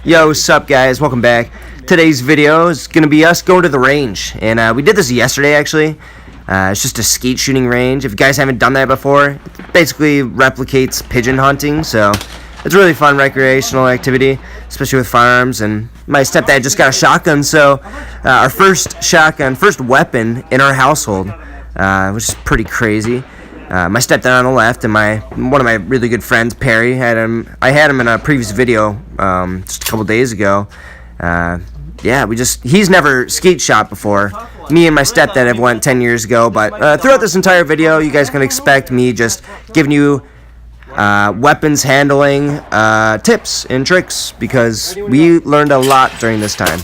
Yo, what's up, guys? Welcome back. Today's video is going to be us going to the range, and we did this yesterday, actually. It's just a skeet shooting range. If you guys haven't done that before, it basically replicates pigeon hunting, so it's a really fun recreational activity, especially with firearms. And my stepdad just got a shotgun, so our first weapon in our household, which is pretty crazy. My stepdad on the left, and one of my really good friends, Perry, had him. I had him in a previous video just a couple days ago. He's never skeet shot before. Me and my stepdad have went 10 years ago, but throughout this entire video, you guys can expect me just giving you weapons handling tips and tricks, because we learned a lot during this time.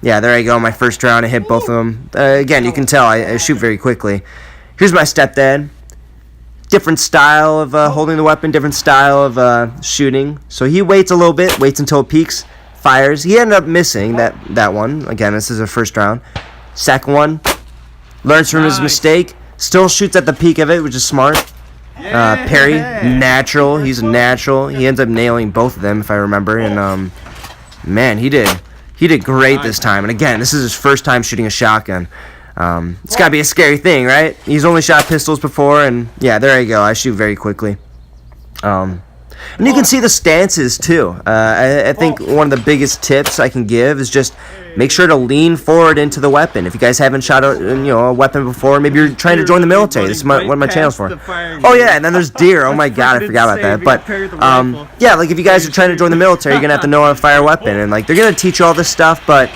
There I go, my first round. I hit both of them. Again, you can tell I shoot very quickly. Here's my stepdad. Different style of holding the weapon, different style of shooting. So he waits a little bit, waits until it peaks, fires. He ended up missing that one. Again, this is a first round. Second one, learns from his mistake, still shoots at the peak of it, which is smart. Perry, natural. He's a natural. He ends up nailing both of them, if I remember. And man, he did great this time. And again, this is his first time shooting a shotgun. It's gotta be a scary thing, right? He's only shot pistols before, and yeah, there you go. I shoot very quickly. And you can see the stances too. I think one of the biggest tips I can give is just make sure to lean forward into the weapon. If you guys haven't shot a weapon before, maybe you're trying to join the military. This is what my channel's for. Oh yeah, and then there's deer. Oh my god, I forgot about that. But like if you guys are trying to join the military, you're gonna have to know how to fire a weapon, and like they're gonna teach you all this stuff, but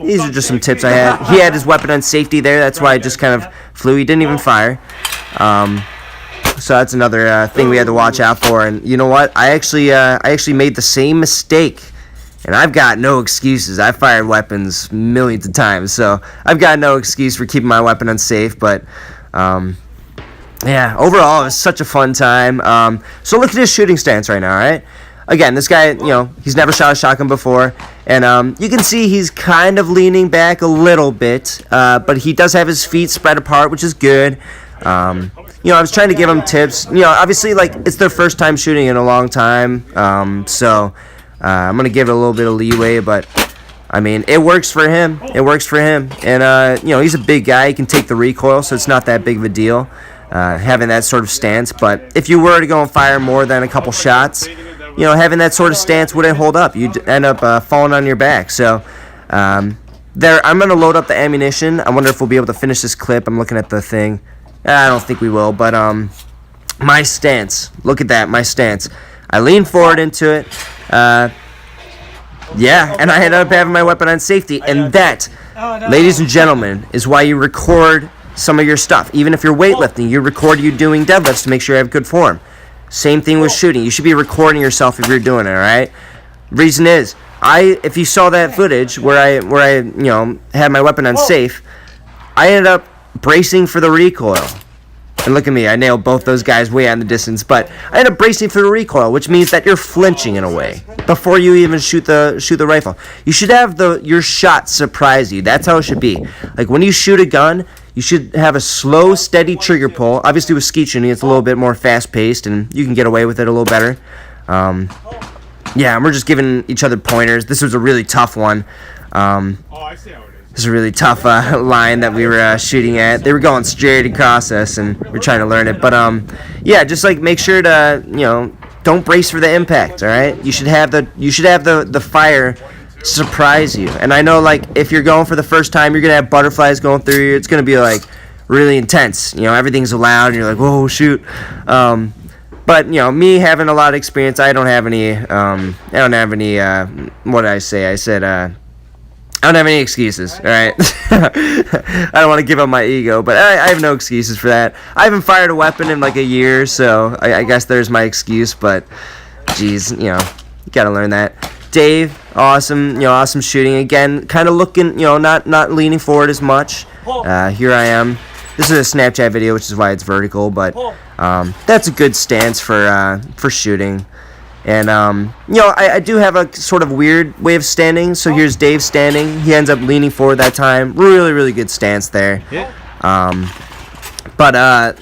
these are just some tips I had. He had his weapon on safety there. That's why I just kind of flew. He didn't even fire. So that's another thing we had to watch out for. And you know what? I actually made the same mistake, and I've got no excuses. I fired weapons millions of times, so I've got no excuse for keeping my weapon unsafe. But overall, it was such a fun time. So look at his shooting stance right now. All right. Again, this guy, he's never shot a shotgun before, and you can see he's kind of leaning back a little bit, but he does have his feet spread apart, which is good. I was trying to give him tips. Obviously, like, it's their first time shooting in a long time, so I'm going to give it a little bit of leeway, but, I mean, it works for him. It works for him, and, he's a big guy. He can take the recoil, so it's not that big of a deal, having that sort of stance, but if you were to go and fire more than a couple shots, having that sort of stance wouldn't hold up. You'd end up falling on your back. So I'm going to load up the ammunition. I wonder if we'll be able to finish this clip. I'm looking at the thing. I don't think we will, but my stance. Look at that, my stance. I lean forward into it. And I ended up having my weapon on safety. And that, ladies and gentlemen, is why you record some of your stuff. Even if you're weightlifting, you record you doing deadlifts to make sure you have good form. Same thing with shooting. You should be recording yourself if you're doing it, all right? Reason is, if you saw that footage where I had my weapon unsafe, I ended up bracing for the recoil. And look at me, I nailed both those guys way out in the distance, but I ended up bracing for the recoil, which means that you're flinching in a way before you even shoot the rifle. You should have your shot surprise you. That's how it should be. Like when you shoot a gun, you should have a slow, steady trigger pull. Obviously with skeet shooting, it's a little bit more fast-paced, and you can get away with it a little better. And we're just giving each other pointers. This was a really tough one. I see how it is. This is a really tough line that we were shooting at. They were going straight across us, and we're trying to learn it. But just like make sure to don't brace for the impact. All right, you should have the fire surprise you. And I know, like, if you're going for the first time, you're gonna have butterflies going through you. It's gonna be like really intense. Everything's loud, and you're like, whoa, shoot. But me having a lot of experience, I don't have any. What did I say? I said I don't have any excuses. All right. I don't want to give up my ego, but I have no excuses for that. I haven't fired a weapon in like a year, so I guess there's my excuse. But geez, you gotta learn that. Dave, awesome, awesome shooting again. Kind of looking, not leaning forward as much. Here I am. This is a Snapchat video, which is why it's vertical, but that's a good stance for shooting. And I do have a sort of weird way of standing. So here's Dave standing. He ends up leaning forward that time. Really, really good stance there. But I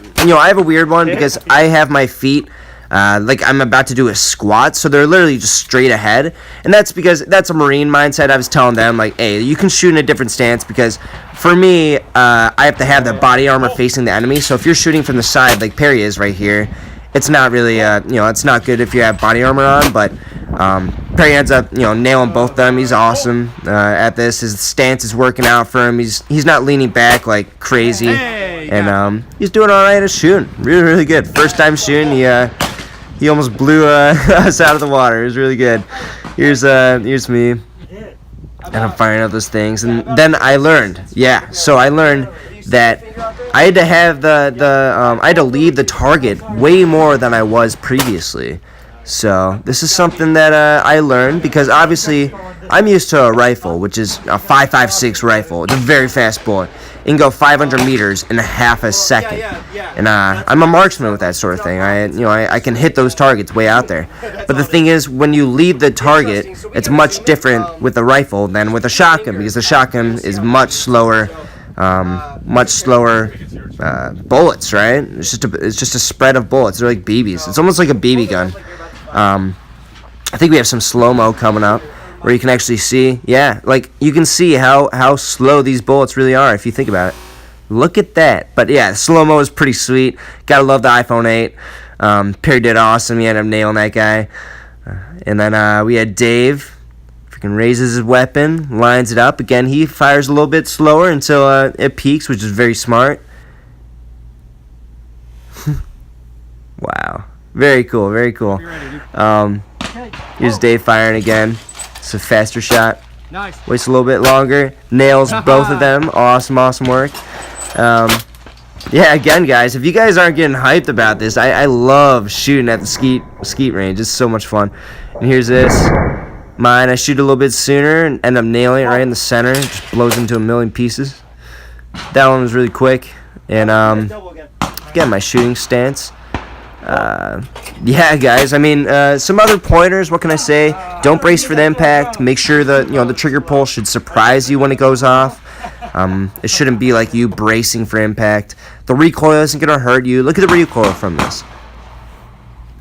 have a weird one because I have my feet like I'm about to do a squat, so they're literally just straight ahead, and that's because that's a Marine mindset. I was telling them, like, hey, you can shoot in a different stance, because for me, I have to have the body armor facing the enemy, so if you're shooting from the side, like Perry is right here, it's not really, it's not good if you have body armor on, but Perry ends up, nailing both of them. He's awesome at this. His stance is working out for him. He's not leaning back like crazy, and he's doing all right at shooting. Really, really good. First time shooting, he almost blew us out of the water. It was really good. Here's me, and I'm firing up those things. And then I learned, that I had to have I had to leave the target way more than I was previously. So this is something that I learned, because obviously I'm used to a rifle, which is a 5.56 rifle. It's a very fast bullet. It can go 500 meters in half a second, and I'm a marksman with that sort of thing. I can hit those targets way out there. But the thing is, when you leave the target, it's much different with a rifle than with a shotgun, because the shotgun is much slower bullets, right? It's just a spread of bullets. They're like BBs. It's almost like a BB gun. I think we have some slow-mo coming up where you can actually see, like you can see how slow these bullets really are if you think about it. Look at that. But yeah, slow-mo is pretty sweet. Gotta love the iPhone 8. Perry did awesome. He ended up nailing that guy. And then we had Dave. Freaking raises his weapon, lines it up. Again, he fires a little bit slower until it peaks, which is very smart. Wow. Very cool, very cool. Here's Dave firing again. It's a faster shot. Nice. Waits a little bit longer. Nails both of them. Awesome, awesome work. Again, guys, if you guys aren't getting hyped about this, I love shooting at the skeet range. It's so much fun. And here's this. Mine, I shoot a little bit sooner and end up nailing it right in the center. It just blows into a million pieces. That one was really quick. And, again, my shooting stance. Guys, some other pointers, what can I say? Don't brace for the impact. Make sure the trigger pull should surprise you when it goes off. It shouldn't be like you bracing for impact. The recoil isn't going to hurt you. Look at the recoil from this.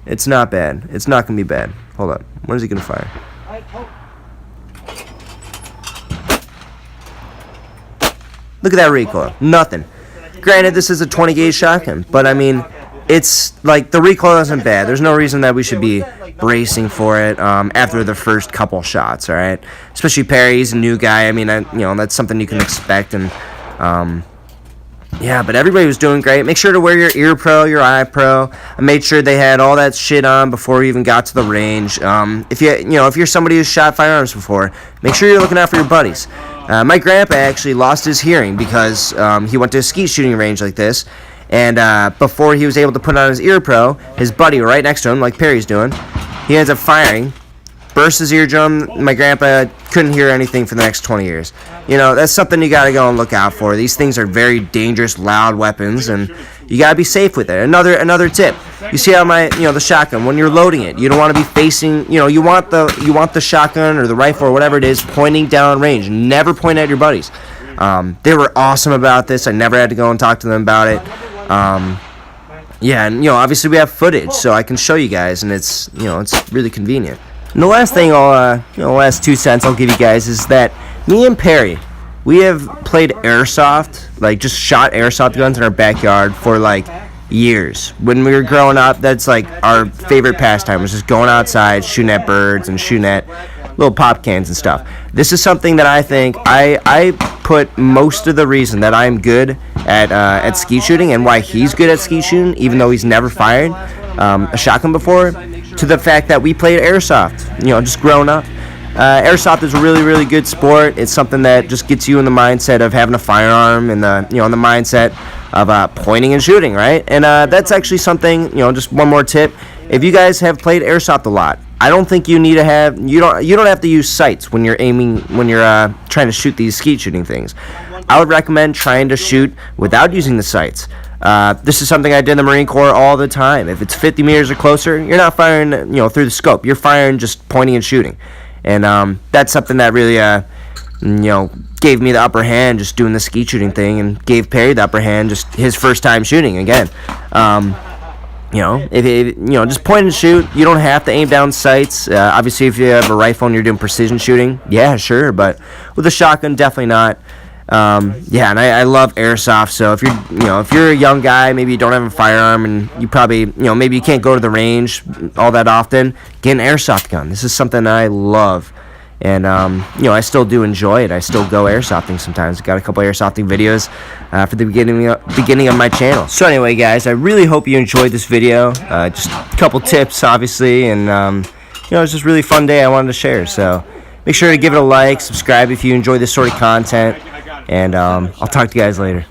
It's not bad. It's not going to be bad. Hold up. When is he going to fire? Look at that recoil. Nothing. Granted, this is a 20 gauge shotgun, but it's like the recoil isn't bad. There's no reason that we should be bracing for it after the first couple shots, all right? Especially Perry, he's a new guy. That's something you can expect. And but everybody was doing great. Make sure to wear your ear pro, your eye pro. I made sure they had all that shit on before we even got to the range. If you're somebody who's shot firearms before, make sure you're looking out for your buddies. My grandpa actually lost his hearing because he went to a skeet shooting range like this. And before he was able to put on his ear pro, his buddy right next to him, like Perry's doing, he ends up firing, burst his eardrum. My grandpa couldn't hear anything for the next 20 years. That's something you got to go and look out for. These things are very dangerous, loud weapons, and you got to be safe with it. Another tip. You see how the shotgun, when you're loading it, you don't want to be facing, you want the shotgun or the rifle or whatever it is pointing down range. Never point at your buddies. They were awesome about this. I never had to go and talk to them about it. Obviously we have footage, so I can show you guys, and it's really convenient. And the last thing last 2 cents I'll give you guys is that me and Perry, we have played airsoft, like just shot airsoft guns in our backyard for like years. When we were growing up, that's like our favorite pastime, was just going outside, shooting at birds and shooting at little pop cans and stuff. This is something that I think I put most of the reason that I'm good at skeet shooting and why he's good at skeet shooting, even though he's never fired a shotgun before, to the fact that we played airsoft, just growing up. Airsoft is a really, really good sport. It's something that just gets you in the mindset of having a firearm and in the mindset of pointing and shooting, right? And that's actually something, just one more tip. If you guys have played airsoft a lot, I don't think you need to have, you don't have to use sights when you're aiming, when you're trying to shoot these skeet shooting things. I would recommend trying to shoot without using the sights. This is something I did in the Marine Corps all the time. If it's 50 meters or closer, you're not firing, through the scope. You're firing just pointing and shooting. And that's something that really, gave me the upper hand just doing the skeet shooting thing, and gave Perry the upper hand just his first time shooting again. just point and shoot. You don't have to aim down sights. Obviously, if you have a rifle and you're doing precision shooting, yeah, sure. But with a shotgun, definitely not. And I love airsoft. So if you're a young guy, maybe you don't have a firearm, and you probably, maybe you can't go to the range all that often, get an airsoft gun. This is something I love. And, I still do enjoy it. I still go airsofting sometimes. Got a couple airsofting videos for the beginning of my channel. So anyway, guys, I really hope you enjoyed this video. Just a couple tips, obviously, and, it's just a really fun day I wanted to share. So make sure to give it a like, subscribe if you enjoy this sort of content, and I'll talk to you guys later.